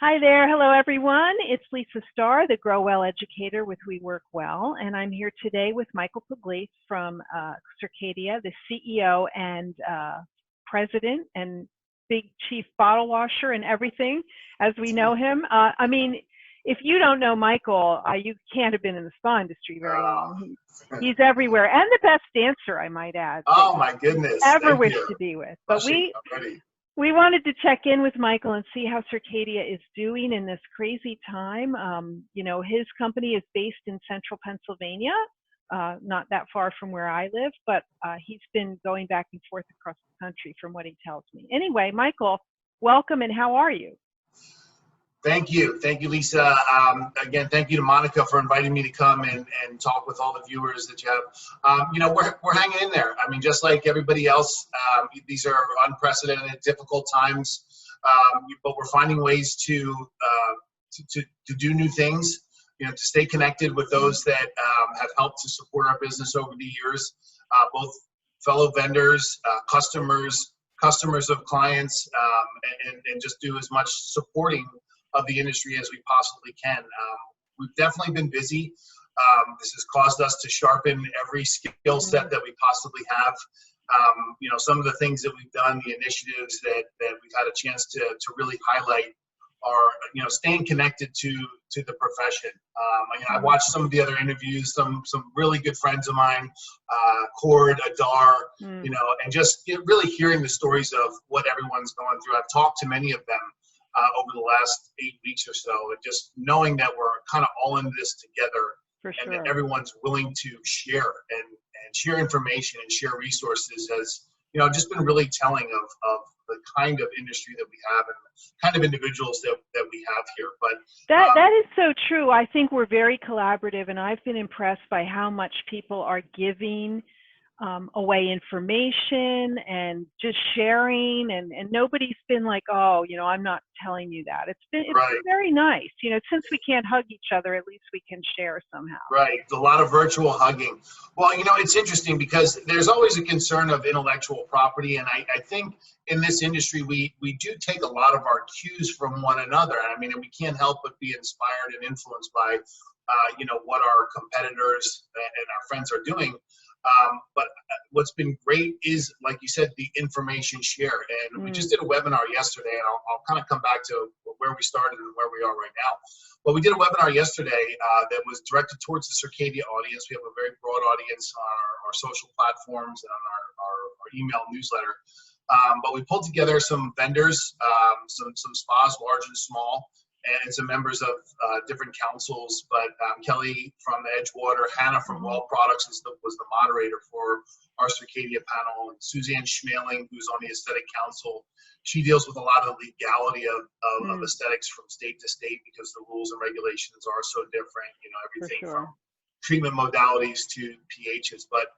Hi there. Hello, everyone. It's Lisa Starr, the Grow Well educator with We Work Well, and I'm here today with Michael Pugliese from Circadia, the CEO and president and big chief bottle washer and everything as we know him. If you don't know Michael, you can't have been in the spa industry very long. He's everywhere and the best dancer, I might add. Oh my goodness! Ever Thank wish you. to be with. But Rushing we wanted to check in with Michael and see how Circadia is doing in this crazy time. His company is based in central Pennsylvania, not that far from where I live, but he's been going back and forth across the country from what he tells me. Anyway, Michael, welcome, and how are you? Thank you, Lisa. Again, thank you to Monica for inviting me to come and talk with all the viewers that you have. We're hanging in there. I mean, just like everybody else, these are unprecedented, difficult times, but we're finding ways to do new things. To stay connected with those that have helped to support our business over the years, both fellow vendors, customers of clients, and just do as much supporting of the industry as we possibly can. We've definitely been busy. This has caused us to sharpen every skill set that we possibly have. Some of the things that we've done, the initiatives that we've had a chance to really highlight are, staying connected to the profession. I watched some of the other interviews, some really good friends of mine, Cord, Adar, and just really hearing the stories of what everyone's going through. I've talked to many of them over the last 8 weeks or so, and just knowing that we're kind of all in this together, and that everyone's willing to share and share information and share resources has, just been really telling of the kind of industry that we have and the kind of individuals that we have here. But that is so true. I think we're very collaborative, and I've been impressed by how much people are giving away information and just sharing, and nobody's been like, oh, I'm not telling you that. It's been very nice. Since we can't hug each other, at least we can share somehow. Right. A lot of virtual hugging. Well, it's interesting because there's always a concern of intellectual property, and I think in this industry we do take a lot of our cues from one another. I mean, and we can't help but be inspired and influenced by what our competitors and our friends are doing. But what's been great is, like you said, the information share. And we just did a webinar yesterday, and I'll kind of come back to where we started and where we are right now. But we did a webinar yesterday that was directed towards the Circadia audience. We have a very broad audience on our social platforms and on our email newsletter. But we pulled together some vendors, some spas, large and small, and some members of different councils. But Kelly from Edgewater, Hannah from Well Products was the moderator for our Circadia panel, and Suzanne Schmaling, who's on the Aesthetic Council. She deals with a lot of the legality of aesthetics from state to state because the rules and regulations are so different, everything from treatment modalities to pHs. But,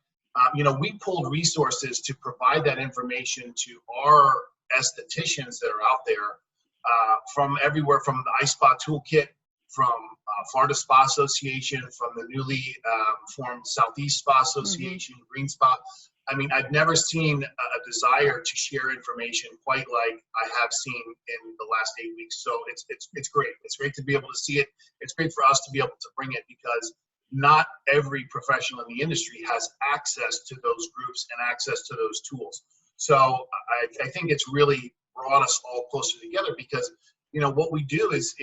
we pulled resources to provide that information to our estheticians that are out there, from everywhere, from the iSpa Toolkit, from Florida Spa Association, from the newly formed Southeast Spa Association, Green Spa. I mean, I've never seen a desire to share information quite like I have seen in the last 8 weeks. So it's great. It's great to be able to see it. It's great for us to be able to bring it, because not every professional in the industry has access to those groups and access to those tools. So I think it's really brought us all closer together, because what we do is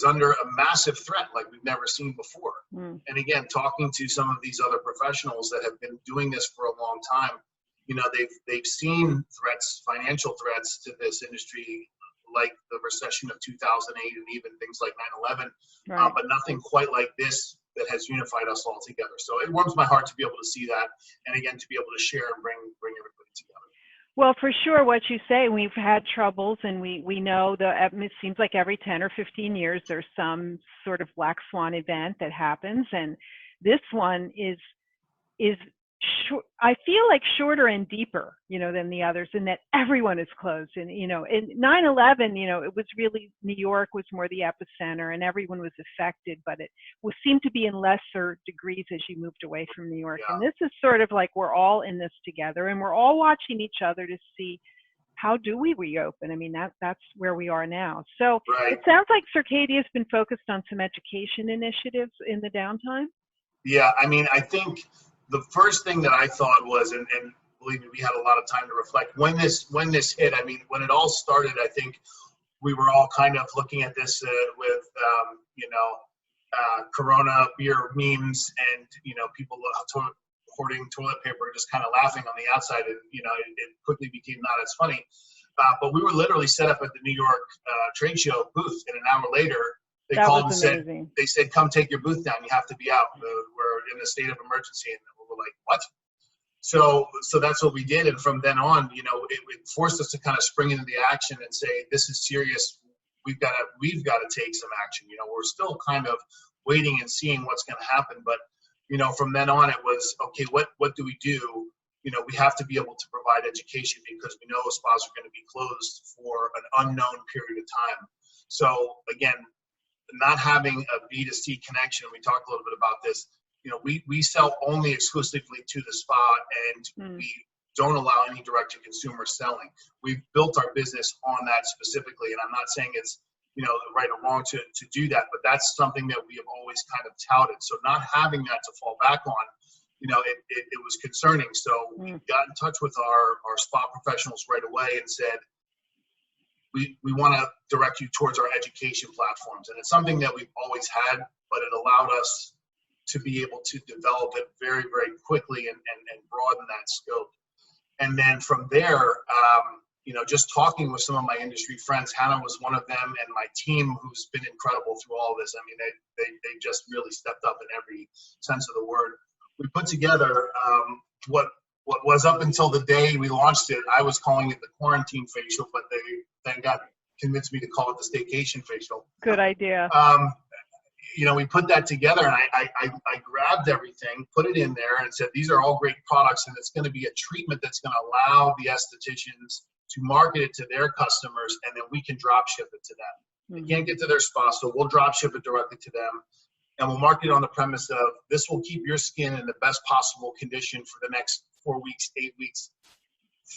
under a massive threat like we've never seen before. And again, talking to some of these other professionals that have been doing this for a long time, they've seen threats, financial threats to this industry, like the recession of 2008 and even things like 9/11, but nothing quite like this that has unified us all together. So it warms my heart to be able to see that, and again, to be able to share and bring everybody together. Well, for sure, what you say, we've had troubles, and we know it seems like every 10 or 15 years there's some sort of black swan event that happens, and this one is I feel like shorter and deeper, than the others, in that everyone is closed. And, in 9/11, it was really, New York was more the epicenter and everyone was affected, but it seemed to be in lesser degrees as you moved away from New York. And this is sort of like we're all in this together, and we're all watching each other to see how do we reopen? I mean, that's where we are now. So Right. it sounds like Circadia has been focused on some education initiatives in the downtime. Yeah, I mean, I think the first thing that I thought was, and believe me, we had a lot of time to reflect when this hit. I mean, when it all started, I think we were all kind of looking at this with Corona beer memes, and people hoarding toilet paper, just kind of laughing on the outside, and it quickly became not as funny. But we were literally set up at the New York trade show booth, and an hour later, they called and said, "Come take your booth down. You have to be out. We're in a state of emergency." And we were like, "What?" So that's what we did, and from then on, it forced us to kind of spring into the action and say, "This is serious. We've got to take some action." We're still kind of waiting and seeing what's going to happen, but from then on, it was okay. What do we do? We have to be able to provide education because we know spas are going to be closed for an unknown period of time. So again, not having a B2C connection, we talked a little bit about this. We sell only exclusively to the spa, and we don't allow any direct-to-consumer selling. We've built our business on that specifically, and I'm not saying it's right or wrong to do that, but that's something that we have always kind of touted. So not having that to fall back on, it was concerning. So we got in touch with our spa professionals right away and said, we want to direct you towards our education platforms. And it's something that we've always had, but it allowed us to be able to develop it very, very quickly and broaden that scope. And then from there, just talking with some of my industry friends, Hannah was one of them, and my team, who's been incredible through all this. I mean, they just really stepped up in every sense of the word. We put together what was, up until the day we launched it, I was calling it the quarantine facial, but they then got convinced me to call it the staycation facial. Good idea. We put that together, and I grabbed everything, put it in there, and said, these are all great products, and it's going to be a treatment that's going to allow the estheticians to market it to their customers, and then we can drop ship it to them. They can't get to their spa, so we'll drop ship it directly to them, and we'll market it on the premise of, this will keep your skin in the best possible condition for the next 4 weeks, 8 weeks,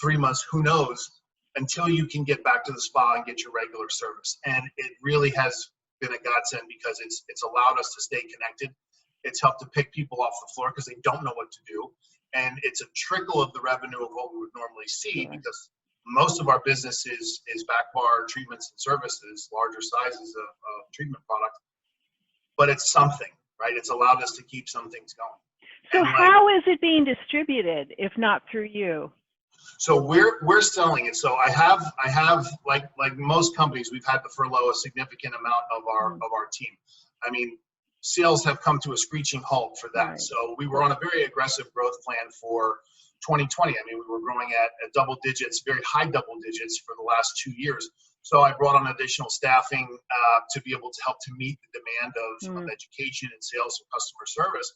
3 months, who knows, until you can get back to the spa and get your regular service. And it really has been a godsend because it's allowed us to stay connected. It's helped to pick people off the floor because they don't know what to do. And it's a trickle of the revenue of what we would normally see, because most of our business is back bar treatments and services, larger sizes of treatment product. But it's something, right? It's allowed us to keep some things going. So how is it being distributed if not through you? So we're selling it. So I have like most companies, we've had to furlough a significant amount of our team. I mean, sales have come to a screeching halt for that. Right. So we were on a very aggressive growth plan for 2020. I mean, we were growing at double digits, very high double digits for the last 2 years. So I brought on additional staffing to be able to help to meet the demand of education and sales and customer service.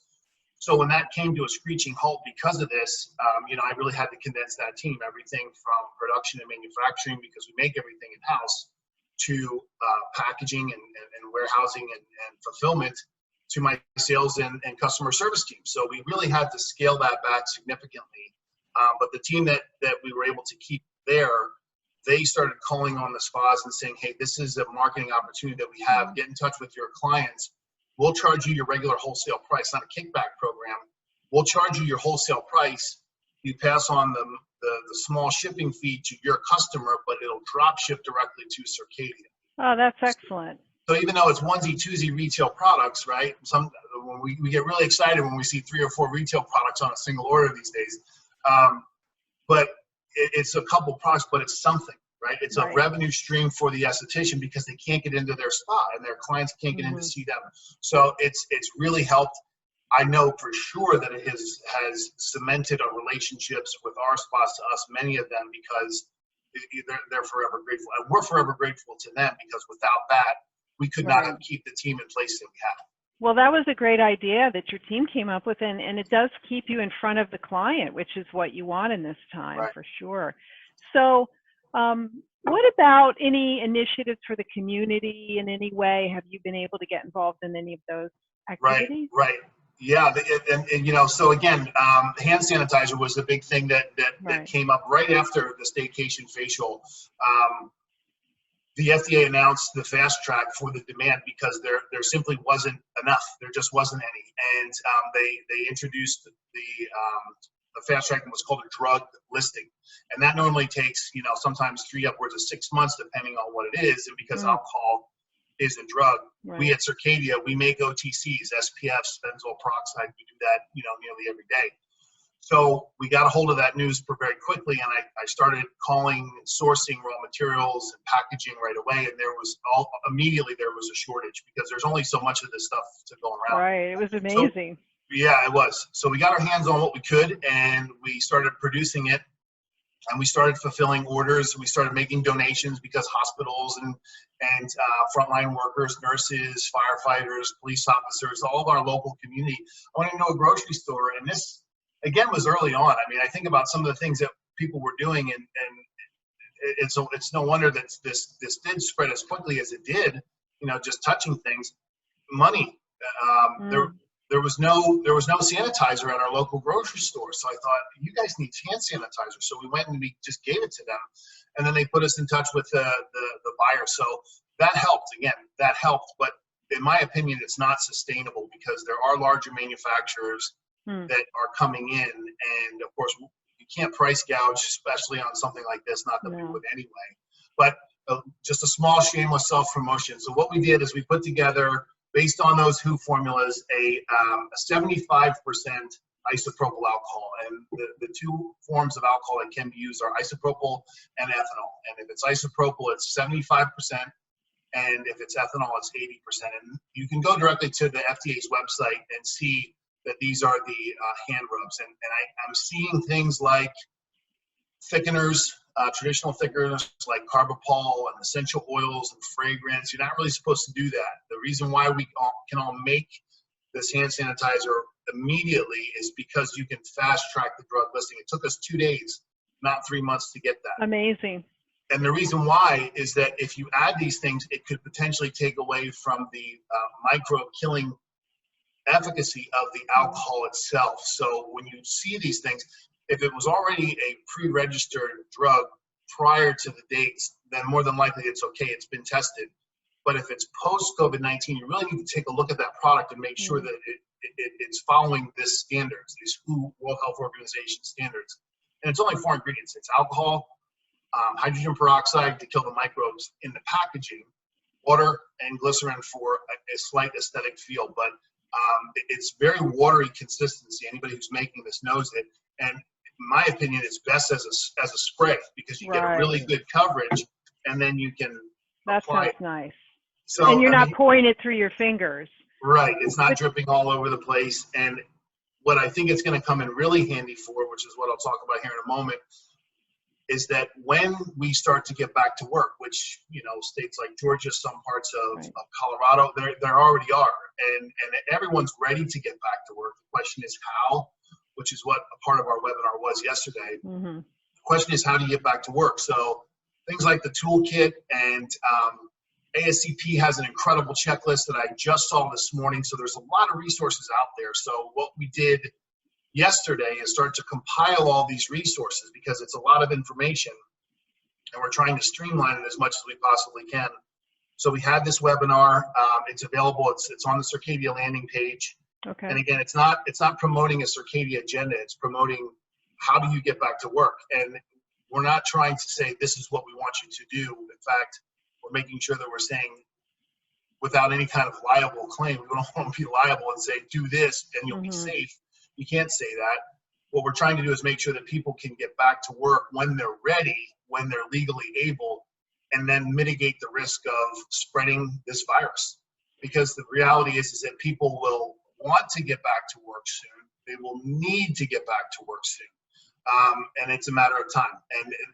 So when that came to a screeching halt because of this, I really had to condense that team, everything from production and manufacturing, because we make everything in-house, to packaging and warehousing and fulfillment, to my sales and customer service team. So we really had to scale that back significantly. But the team that we were able to keep there, they started calling on the spas and saying, hey, this is a marketing opportunity that we have. Get in touch with your clients. We'll charge you your regular wholesale price, not a kickback program. We'll charge you your wholesale price. You pass on the small shipping fee to your customer, but it'll drop ship directly to Circadia. Oh, that's excellent. So even though it's onesie, twosie retail products, right? When we get really excited when we see 3 or 4 retail products on a single order these days. But it's a couple products, but it's something, right? It's a revenue stream for the esthetician because they can't get into their spa and their clients can't get in to see them. So it's really helped. I know for sure that it has cemented our relationships with our spas to us, many of them, because they're forever grateful. And we're forever grateful to them, because without that, we could not have keep the team in place that we have. Well, that was a great idea that your team came up with, and it does keep you in front of the client, which is what you want in this time, for sure. So what about any initiatives for the community in any way? Have you been able to get involved in any of those activities? Right. Yeah, and you know, so again, hand sanitizer was the big thing that Right. came up right after the staycation facial. The FDA announced the fast track for the demand because there simply wasn't enough. There just wasn't any, and they introduced the fast track, what's called a drug listing, and that normally takes, you know, sometimes 3 upwards of 6 months depending on what it is, and because alcohol is a drug. Right. We at Circadia, we make OTCs, SPFs, benzoyl peroxide. We do that, you know, nearly every day. So we got a hold of that news very quickly, and I started calling and sourcing raw materials and packaging right away. And immediately there was a shortage because there's only so much of this stuff to go around. Right. It was amazing. So, yeah, it was. So we got our hands on what we could, and we started producing it. And we started fulfilling orders. We started making donations because hospitals and frontline workers, nurses, firefighters, police officers, all of our local community wanted to know a grocery store. And this, again, was early on. I mean, I think about some of the things that people were doing, and it's no wonder that this did spread as quickly as it did. You know, just touching things. Money. There was no sanitizer at our local grocery store. So I thought, you guys need hand sanitizer. So we went and we just gave it to them. And then they put us in touch with the buyer. So that helped. Again, that helped. But in my opinion, it's not sustainable because there are larger manufacturers that are coming in. And of course, you can't price gouge, especially on something like this, not that we would anyway. But just a small shameless self-promotion. So what we did is we put together, based on those WHO formulas, a 75% isopropyl alcohol. And the two forms of alcohol that can be used are isopropyl and ethanol. And if it's isopropyl, it's 75%. And if it's ethanol, it's 80%. And you can go directly to the FDA's website and see that these are the hand rubs. And I'm seeing things like thickeners, traditional thickeners like carbapol and essential oils and fragrance. You're not really supposed to do that. The reason why we can all make this hand sanitizer immediately is because you can fast track the drug listing. It took us 2 days, not 3 months to get that. Amazing. And the reason why is that if you add these things, it could potentially take away from the microbe killing efficacy of the alcohol itself. So when you see these things, if it was already a pre-registered drug prior to the dates, then more than likely it's okay, it's been tested. But if it's post-COVID-19, you really need to take a look at that product and make sure that it's following this standards, these WHO World Health Organization standards. And it's only 4 ingredients. It's alcohol, hydrogen peroxide to kill the microbes in the packaging, water, and glycerin for a slight aesthetic feel. But it's very watery consistency. Anybody who's making this knows it. And in my opinion, it's best as a spray because you get a really good coverage, and then you can apply it. Nice. So, and you're not pouring it through your fingers. Right. It's not dripping all over the place. And what I think it's going to come in really handy for, which is what I'll talk about here in a moment, is that when we start to get back to work, which, you know, states like Georgia, some parts of Colorado, there already are. And everyone's ready to get back to work. The question is how, which is what a part of our webinar was yesterday. The question is, how do you get back to work? So things like the toolkit, and ASCP has an incredible checklist that I just saw this morning. So there's a lot of resources out there. So what we did yesterday is start to compile all these resources because it's a lot of information, and we're trying to streamline it as much as we possibly can. So we had this webinar. It's available. It's on the Circadia landing page. Okay. And again, it's not promoting a Circadia agenda. It's promoting how do you get back to work. And we're not trying to say this is what we want you to do. In fact, we're making sure that we're saying, without any kind of liable claim, we don't want to be liable and say do this and you'll be safe. You can't say that. What we're trying to do is make sure that people can get back to work when they're ready, when they're legally able, and then mitigate the risk of spreading this virus. Because the reality is that people will want to get back to work soon. They will need to get back to work soon. And it's a matter of time.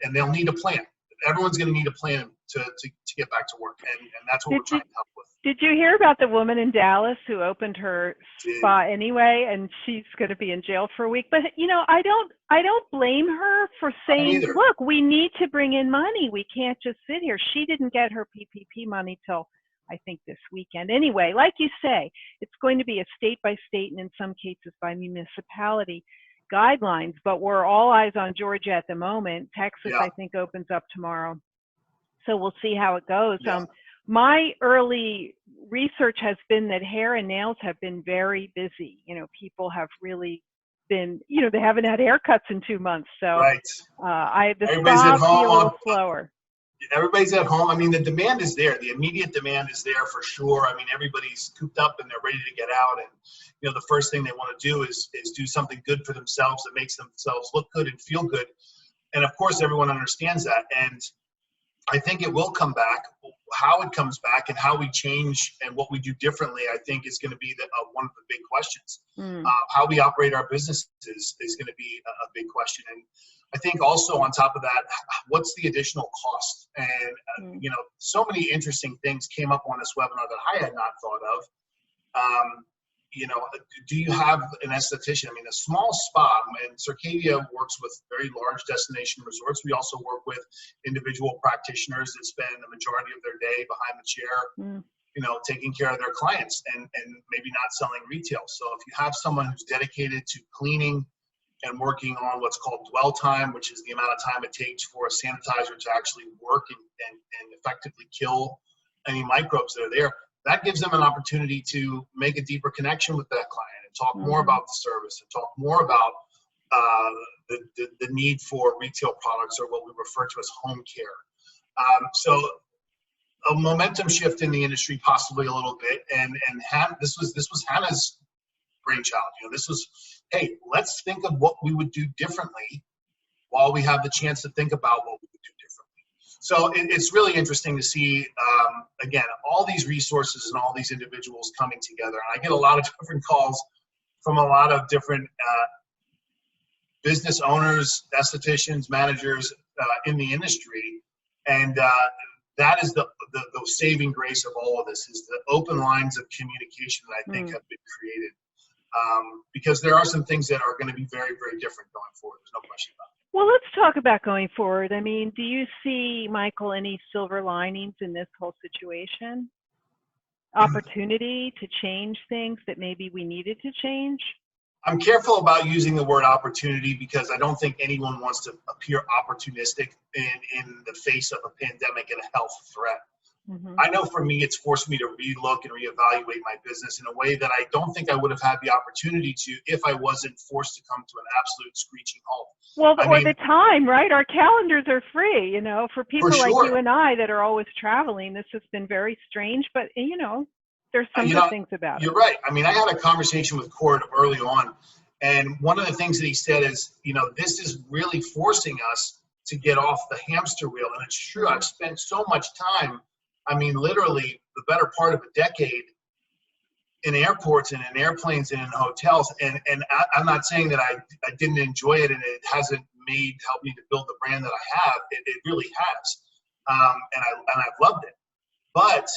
And they'll need a plan. Everyone's going to need a plan to get back to work. And that's what we're trying to help with. Did you hear about the woman in Dallas who opened her spa anyway, and she's going to be in jail for a week? But you know, I don't blame her for saying, look, we need to bring in money. We can't just sit here. She didn't get her PPP money till I think, this weekend. Anyway, like you say, it's going to be a state by state and in some cases by municipality guidelines, but we're all eyes on Georgia at the moment. Texas, Yeah. I think, opens up tomorrow. So we'll see how it goes. Yeah. My early research has been that hair and nails have been very busy. You know, people have really been, you know, they haven't had haircuts in 2 months. So Right. the Everybody's at spas be a little home. slower. Everybody's at home. I mean, the demand is there. The immediate demand is there for sure. I mean, everybody's cooped up and they're ready to get out. And, you know, the first thing they want to do is do something good for themselves that makes themselves look good and feel good. And of course, everyone understands that. And I think it will come back. How it comes back and how we change and what we do differently, I think, is going to be one of the big questions. How we operate our businesses is going to be a big question. And I think also on top of that, what's the additional cost? And, you know, so many interesting things came up on this webinar that I had not thought of. You know, do you have an esthetician? I mean, a small spa, and Circadia works with very large destination resorts. We also work with individual practitioners that spend the majority of their day behind the chair, you know, taking care of their clients and maybe not selling retail. So if you have someone who's dedicated to cleaning and working on what's called dwell time, which is the amount of time it takes for a sanitizer to actually work and effectively kill any microbes that are there, that gives them an opportunity to make a deeper connection with that client and talk more about the service and talk more about the need for retail products, or what we refer to as home care. So a momentum shift in the industry, possibly a little bit, and this was Hannah's brainchild. You know, this was, hey, let's think of what we would do differently while we have the chance to think about what we would do differently. So it's really interesting to see, again, all these resources and all these individuals coming together. And I get a lot of different calls from a lot of different business owners, estheticians, managers in the industry. And that is the saving grace of all of this, is the open lines of communication that I think have been created. Because there are some things that are going to be very, very different going forward. There's no question about it. Well, let's talk about going forward. I mean, do you see, Michael, any silver linings in this whole situation? Opportunity to change things that maybe we needed to change? I'm careful about using the word opportunity because I don't think anyone wants to appear opportunistic in the face of a pandemic and a health threat. I know for me, it's forced me to relook and reevaluate my business in a way that I don't think I would have had the opportunity to if I wasn't forced to come to an absolute screeching halt. Well, the time, right? Our calendars are free, you know, for people like you and I that are always traveling. This has been very strange, but, you know, there's some good things about it. You're right. I mean, I had a conversation with Cord early on, and one of the things that he said is, you know, this is really forcing us to get off the hamster wheel. And it's true. I've spent so much time, I mean, literally the better part of a decade in airports and in airplanes and in hotels. And I'm not saying that I didn't enjoy it and it hasn't helped me to build the brand that I have. It really has. And I've loved it. But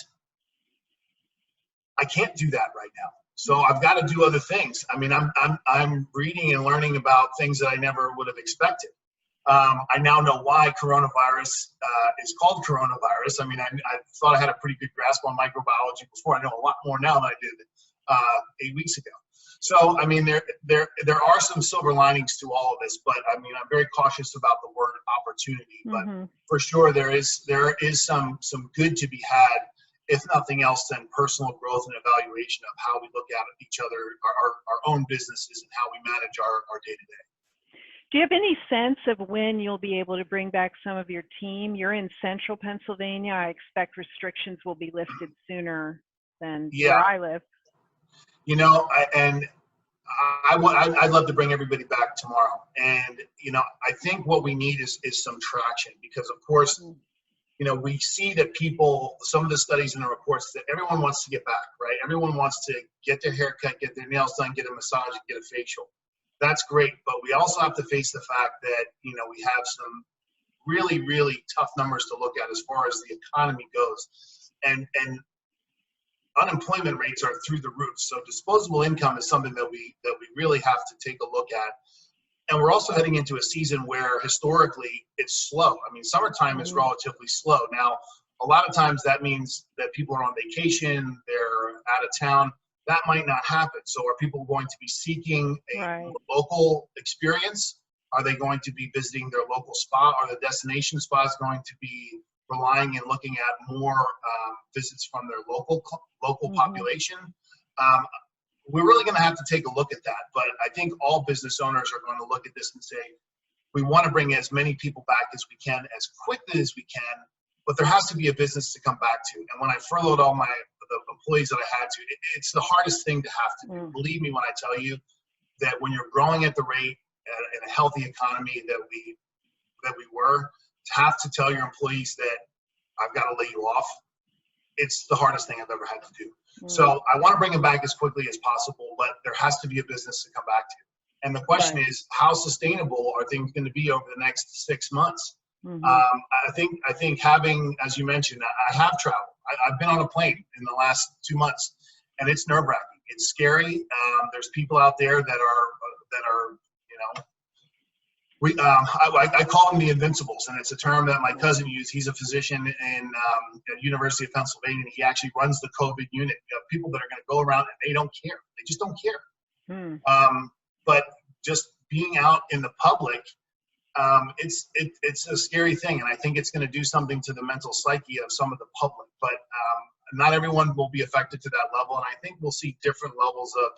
I can't do that right now. So I've got to do other things. I mean, I'm reading and learning about things that I never would have expected. I now know why coronavirus is called coronavirus. I mean, I thought I had a pretty good grasp on microbiology before. I know a lot more now than I did 8 weeks ago. So, I mean, there are some silver linings to all of this, but I mean, I'm very cautious about the word opportunity. But for sure, there is some good to be had, if nothing else, than personal growth and evaluation of how we look at each other, our own businesses, and how we manage our day-to-day. Do you have any sense of when you'll be able to bring back some of your team? You're in central Pennsylvania. I expect restrictions will be lifted sooner than where I live. You know, I'd love to bring everybody back tomorrow. And, you know, I think what we need is some traction because, of course, you know, we see that some of the studies and the reports that everyone wants to get back, right? Everyone wants to get their hair cut, get their nails done, get a massage, and get a facial. That's great, but we also have to face the fact that, you know, we have some really, really tough numbers to look at as far as the economy goes. And unemployment rates are through the roof. So disposable income is something that we really have to take a look at. And we're also heading into a season where historically it's slow. I mean, summertime is relatively slow. Now, A lot of times that means that people are on vacation, they're out of town. That might not happen. So are people going to be seeking a Right. local experience? Are they going to be visiting their local spa? Are the destination spas going to be relying and looking at more visits from their local population? We're really going to have to take a look at that. But I think all business owners are going to look at this and say, we want to bring as many people back as we can, as quickly as we can, but there has to be a business to come back to. And when I furloughed all the employees that I had to, it's the hardest thing to have to do. Believe me when I tell you that when you're growing at the rate in a healthy economy that we were, to have to tell your employees that I've got to lay you off, it's the hardest thing I've ever had to do. So I want to bring them back as quickly as possible, but there has to be a business to come back to. And the question is, how sustainable are things going to be over the next 6 months? I think having, as you mentioned, I have traveled. I've been on a plane in the last 2 months, and it's nerve-wracking. It's scary. There's people out there that are, you know, I call them the invincibles, and it's a term that my cousin used. He's a physician in the University of Pennsylvania, and he actually runs the COVID unit. You have people that are going to go around and they don't care. They just don't care. But just being out in the public, it's a scary thing, and I think it's going to do something to the mental psyche of some of the public. But not everyone will be affected to that level, and I think we'll see different levels of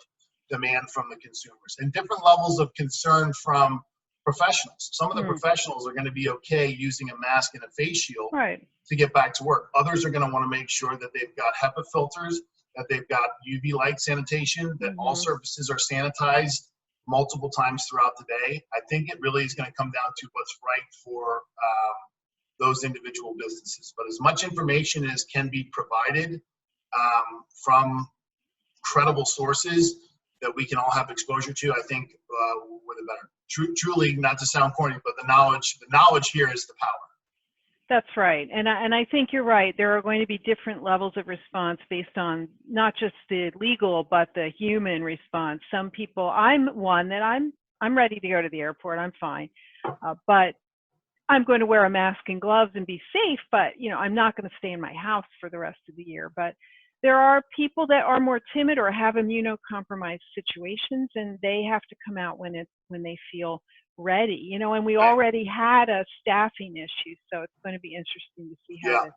demand from the consumers and different levels of concern from professionals. Some of the professionals are going to be okay using a mask and a face shield to get back to work. Others are going to want to make sure that they've got HEPA filters, that they've got UV light sanitation, that all surfaces are sanitized multiple times throughout the day. I think it really is going to come down to what's right for those individual businesses. But as much information as can be provided from credible sources that we can all have exposure to, I think we're the better. Truly, not to sound corny, but the knowledge here is the power. That's right. And I think you're right. There are going to be different levels of response based on not just the legal, but the human response. Some people, I'm one that I'm ready to go to the airport. I'm fine. But I'm going to wear a mask and gloves and be safe, but you know, I'm not going to stay in my house for the rest of the year. But there are people that are more timid or have immunocompromised situations, and they have to come out when they feel ready, you know, and we already had a staffing issue, so it's going to be interesting to see how this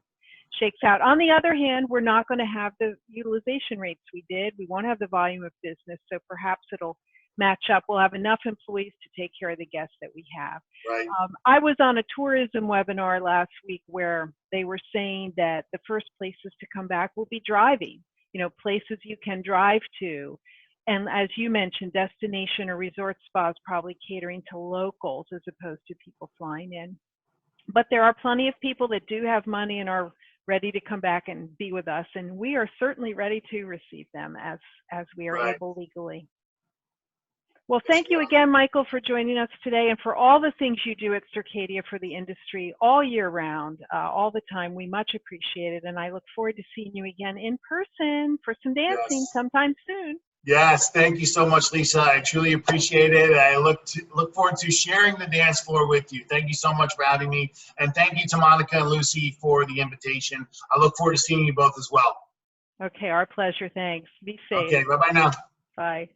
shakes out. On the other hand, we're not going to have the utilization rates we did. We won't have the volume of business, so perhaps it'll match up. We'll have enough employees to take care of the guests that we have. I was on a tourism webinar last week where they were saying that the first places to come back will be driving, you know, places you can drive to. And as you mentioned, destination or resort spas probably catering to locals as opposed to people flying in. But there are plenty of people that do have money and are ready to come back and be with us. And we are certainly ready to receive them as we are able legally. Well, thank you again, Michael, for joining us today and for all the things you do at Circadia for the industry all year round, all the time. We much appreciate it. And I look forward to seeing you again in person for some dancing sometime soon. Yes, thank you so much, Lisa. I truly appreciate it. I look forward to sharing the dance floor with you. Thank you so much for having me. And thank you to Monica and Lucy for the invitation. I look forward to seeing you both as well. Okay, our pleasure. Thanks. Be safe. Okay, bye-bye now. Bye.